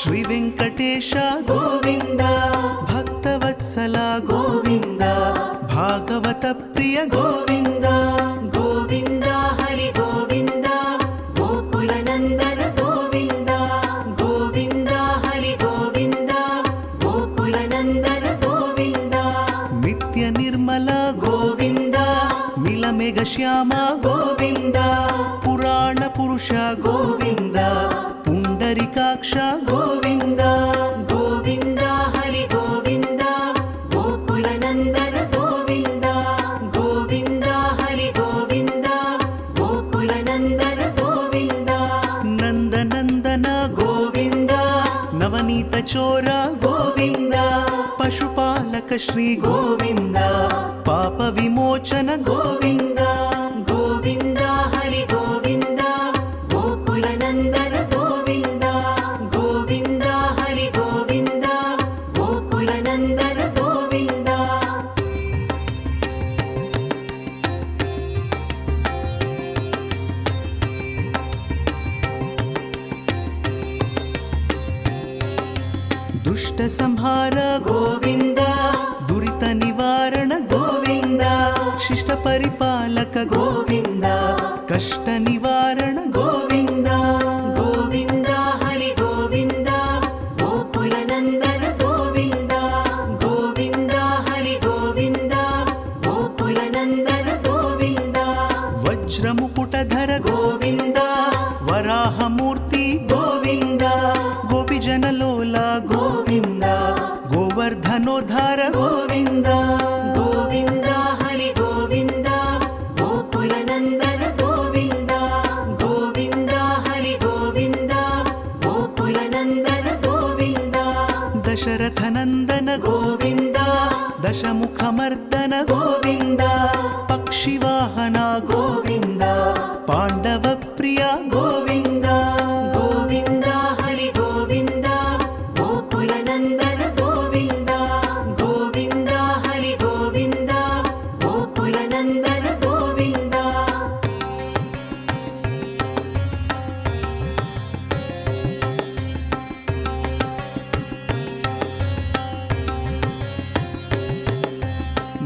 ಶ್ರೀ ವೆಂಕಟೇಶ ಗೋವಿಂದ ಭಕ್ತವತ್ಸಲ ಗೋವಿಂದ ಭಾಗವತ ಪ್ರಿಯ ಗೋವಿಂದ ಗೋವಿಂದ ಹರಿ ಗೋವಿಂದ ಗೋಕುಲನಂದನ ಗೋವಿಂದ ಗೋವಿಂದ ಹರಿ ಗೋವಿಂದ ಗೋಕುಲನಂದನ ಗೋವಿಂದ ನಿತ್ಯ ನಿರ್ಮಲ ಗೋವಿಂದ ನೀಲಮೇಘ ಶ್ಯಾಮ ಗೋವಿಂದ ಪುರಾಣ ಪುರುಷ ಗೋವಿಂದ ಪುಂಡರಿಕಾಕ್ಷ ಗೋವಿಂದ ಗೋವಿಂದ ಹರಿ ಗೋವಿಂದ ಗೋಕುಲನಂದನ ಗೋವಿಂದ ಗೋವಿಂದ ಹರಿ ಗೋವಿಂದ ಗೋಕುಲನಂದನ ಗೋವಿಂದ ನಂದನಂದನ ಗೋವಿಂದ ನವನೀತ ಚೋರ ಗೋವಿಂದ ಪಶುಪಾಲಕ ಶ್ರೀ ಗೋವಿಂದ ಪಾಪ ವಿಮೋಚನ ಗೋವಿಂದ ಗೋವಿಂದ ಹರಿ ಗೋವಿಂದ ಗೋಕುಲನಂದನ ಗೋವಿಂದ ಗೋವಿಂದ ಹರಿ ಗೋವಿಂದ ಗೋಕುಲನಂದನ ಗೋವಿಂದ ದುಷ್ಟ ಸಂಹಾರ ಗೋವಿಂದ ದುರಿತ ನಿವಾರಣ ಗೋವಿಂದ ಶಿಷ್ಟ ಪರಿಪಾಲಕ ಗೋವಿಂದ ಕಷ್ಟ ನಿವಾರಣ ಗೋವಿಂದ ಗೋವಿಂದ ಹರಿ ಗೋವಿಂದ ಗೋಕುಲನಂದನ ಗೋವಿಂದ ಗೋವಿಂದ ಹರಿ ಗೋವಿಂದ ಗೋಕುಲನಂದನ ಗೋವಿಂದ ವಜ್ರ ಮುಕುಟಧರ ಗೋವಿಂದ ವರಾಹ ಮೂರ್ತಿ ಗೋವಿಂದ ಗೋಪಿಜನ ಲೋಲ ಗೋವಿಂದ ಗೋವರ್ಧನೋದ್ಧಾರ ಗೋವಿಂದ ಗೋವಿಂದ ಹರಿ ಗೋವಿಂದ ಗೋಕುಲನಂದನ ಗೋವಿಂದ ಗೋವಿಂದ ಹರಿ ಗೋವಿಂದ ಗೋಕುಲನಂದನ ಗೋವಿಂದ ದಶರಥ ನಂದನ ಗೋವಿಂದ ದಶಮುಖ ಮರ್ದನ ಗೋವಿಂದ ಪಕ್ಷಿವಾಹನ ಗೋವಿಂದ ಪಾಂಡವ ಪ್ರಿಯ ಗೋವಿಂದ ಗೋವಿಂದ ಹರಿ ಗೋವಿಂದ ಗೋಕುಲನಂದನ ಗೋವಿಂದ ಗೋವಿಂದ ಹರಿ ಗೋವಿಂದ ಗೋಕುಲನಂದನ ಗೋವಿಂದ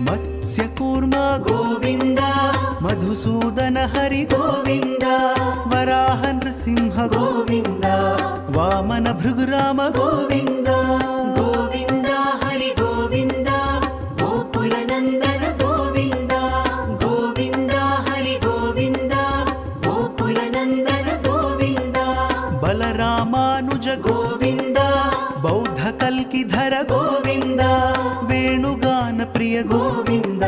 ಮತ್ಸ್ಯಕೂರ್ಮ ಗೋವಿಂದ ಮಧುಸೂದನ ಹರಿ ಗೋವಿಂದ ವರಾಹ ನೃಸಿಂಹ ಗೋವಿಂದ ವಾಮನ ಭೃಗುರಾಮ ಗೋವಿಂದ ಗೋವಿಂದ ಹರಿ ಗೋವಿಂದ ಗೋಕುಲನಂದನ ಗೋವಿಂದ ಗೋವಿಂದ ಹರಿ ಗೋವಿಂದ ಗೋಕುಲನಂದನ ಗೋವಿಂದ ಬಲರಾಮಾನುಜ ಗೋವಿಂದ ಬೌದ್ಧ ಕಲ್ಕಿಧರ ಗೋವಿಂದ ವೇಣುಗಾನ ಪ್ರಿಯ ಗೋವಿಂದ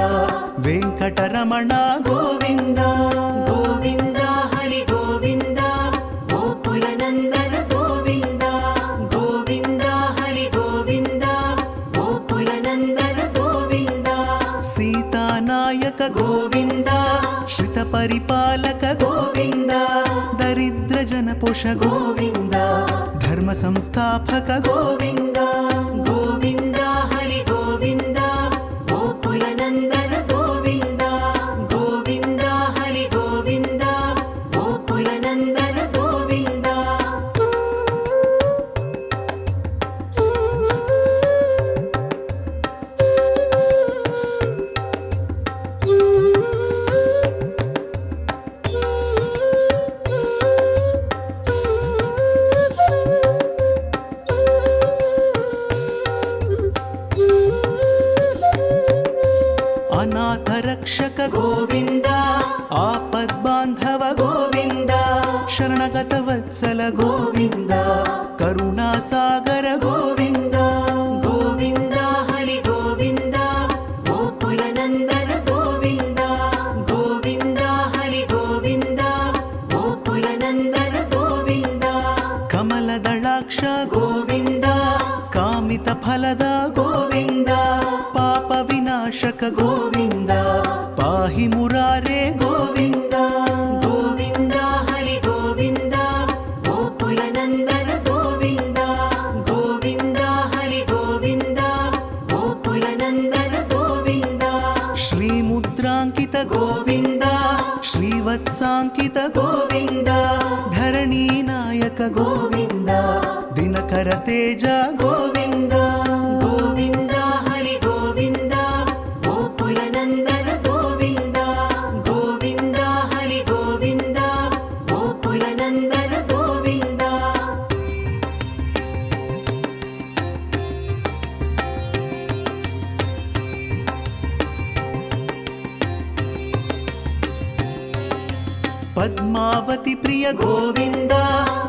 ವೆಂಕಟರಮಣ ಗೋವಿಂದ ಗೋವಿಂದ ಹರಿ ಗೋವಿಂದ ಗೋಕುಲನಂದನ ಗೋವಿಂದ ಗೋವಿಂದ ಹರಿ ಗೋವಿಂದ ಗೋಕುಲನಂದನ ಗೋವಿಂದ ಸೀತಾನಾಯಕ ಗೋವಿಂದ ಶ್ರಿತ ಪರಿಪಾಲಕ ಗೋವಿಂದ ದರಿದ್ರ ಜನಪೋಷ ಗೋವಿಂದ ಧರ್ಮ ಸಂಸ್ಥಾಪಕ ಗೋವಿಂದ ಗೋವಿಂದ ಹರಿ ಗೋವಿಂದ ಗೋಕುಲನಂದನ ಗೋವಿಂದ ಗೋವಿಂದ ಹರಿ ಗೋವಿಂದ ಗೋಕುಲನಂದನ ಗೋವಿಂದ ಅನಾಥ ರಕ್ಷಕ ಗೋವಿಂದ ಆಪದ್ ಬಾಂಧವ ಗೋವಿಂದ ಶರಣಗತ ವತ್ಸಲ ಗೋವಿಂದ ಕರುಣಾ ಸಾಗರ ಗೋವಿಂದ ಗೋವಿಂದ ಹರಿ ಗೋವಿಂದ ಗೋಕುಲನಂದನ ಗೋವಿಂದ ಗೋವಿಂದ ಹರಿ ಗೋವಿಂದ ಗೋಕುಲನಂದನ ಗೋವಿಂದ ಕಮಲದಳಾಕ್ಷ ಗೋವಿಂದ ಕಾಮಿತ ಫಲದ ಗೋವಿಂದ ಪಾಪ ವಿನಾಶಕ ಗೋವಿಂದ ಪಾಹಿ ಮುರಾರೇ ಗೋವಿಂದ ಗೋವಿಂದ ಹರಿ ಗೋವಿಂದ ಗೋಕುಲನಂದನ ಗೋವಿಂದ ಗೋವಿಂದ ಹರಿ ಗೋವಿಂದ ಗೋಕುಲನಂದನ ಗೋವಿಂದ ಶ್ರೀ ಮುದ್ರಾಂಕಿತ ಗೋವಿಂದ ಶ್ರೀವತ್ಸಾಂಕಿತ ಗೋವಿಂದ ಧರಣಿ ನಾಯಕ ಗೋವಿಂದ ದಿನ ಪ್ರಖರ ತೇಜ ಗೋವಿಂದ ಗೋವಿಂದ ಹರಿ ಗೋವಿಂದ ಗೋಕುಲ ನಂದನ ಗೋವಿಂದ ಗೋವಿಂದ ಹರಿ ಗೋವಿಂದ ಗೋಕುಲ ನಂದನ ಗೋವಿಂದ ಪದ್ಮಾವತಿ ಪ್ರಿಯ ಗೋವಿಂದ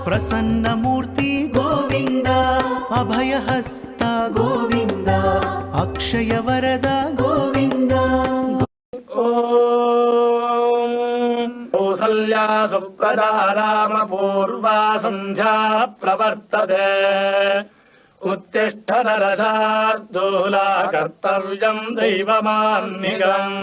ಪ್ರಸನ್ನ ಮೂರ್ತಿ ಗೋವಿಂದ ಅಭಯಹಸ್ತ ಗೋವಿಂದ ಅಕ್ಷಯ ವರದ ಗೋವಿಂದ ಕೌಸಲ್ಯಾ ಸುಪ್ರದಾ ರಾಮ ಪೂರ್ವಾ ಸಂಧ್ಯಾ ಪ್ರವರ್ತತೆ ಉತ್ತಿಷ್ಠ ನರಶಾರ್ದೂಲ ಕರ್ತವ್ಯಂ ದೈವಮಾನ್ನಿಗಂ